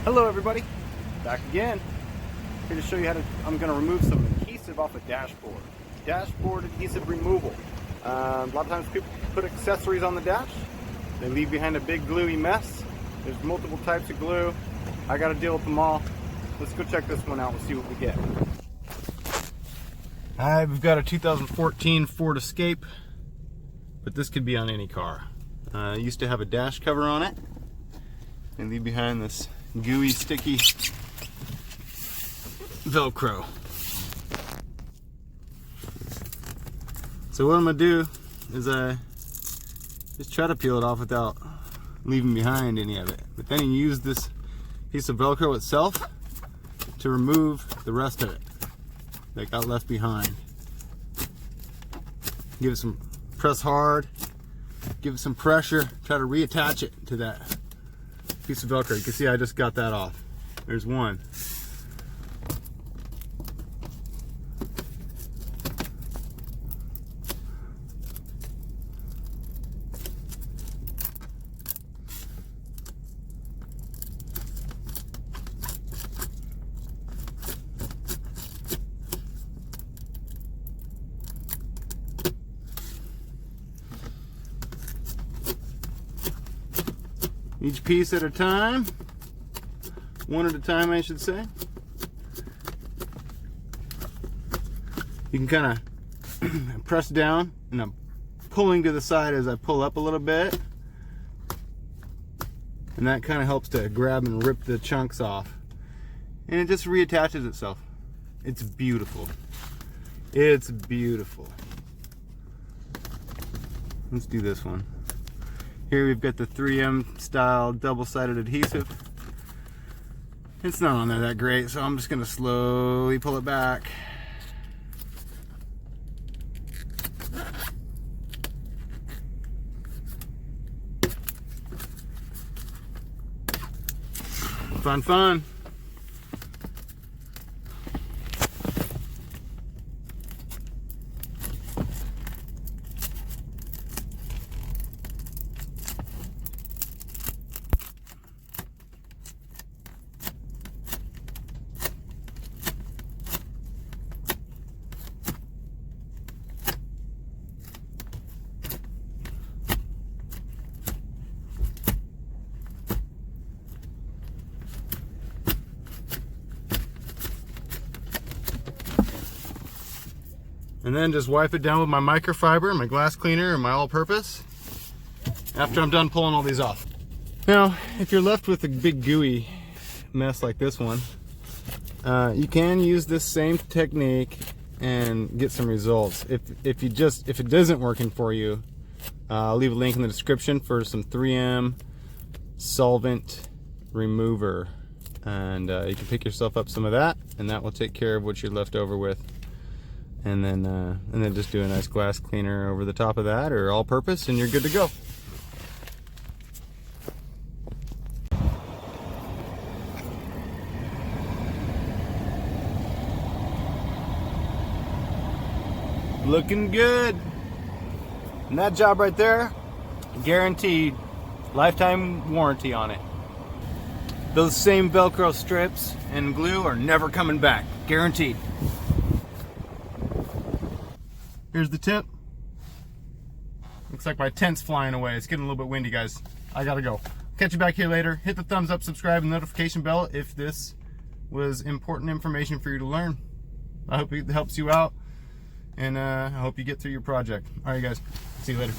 Hello everybody, back again. Here to show you how to, I'm going to remove some adhesive off a dashboard. Dashboard adhesive removal. A lot of times people put accessories on the dash. They leave behind a big gluey mess. There's multiple types of glue. I got to deal with them all. Let's go check this one out and see what we get. Alright, we've got a 2014 Ford Escape, but this could be on any car. It used to have a dash cover on it. And leave behind this gooey, sticky velcro. So what I'm gonna do is I just try to peel it off without leaving behind any of it. But then you use this piece of velcro itself to remove the rest of it that got left behind. Give it some, press hard, give it some pressure, try to reattach it to that piece of velcro. You can see I just got that off. There's one. Each piece at a time, one at a time I should say. You can kind of press down and I'm pulling to the side as I pull up a little bit, and that kind of helps to grab and rip the chunks off, and it just reattaches itself. It's beautiful. It's beautiful. Let's do this one. Here we've got the 3M style double-sided adhesive. It's not on there that great, so I'm just going to slowly pull it back. Fun, fun. And then just wipe it down with my microfiber, my glass cleaner, and my all-purpose after I'm done pulling all these off. Now, if you're left with a big gooey mess like this one, you can use this same technique and get some results. If it isn't working for you, I'll leave a link in the description for some 3M solvent remover, and you can pick yourself up some of that, and that will take care of what you're left over with. And then just do a nice glass cleaner over the top of that, or all-purpose, and you're good to go. Looking good. And that job right there, guaranteed lifetime warranty on it. Those same Velcro strips and glue are never coming back, guaranteed. Here's the tip. Looks like my tent's flying away. It's getting a little bit windy, guys. I gotta go. Catch you back here later. Hit the thumbs up, subscribe, and notification bell if this was important information for you to learn. I hope it helps you out, and I hope you get through your project. All right, guys. See you later.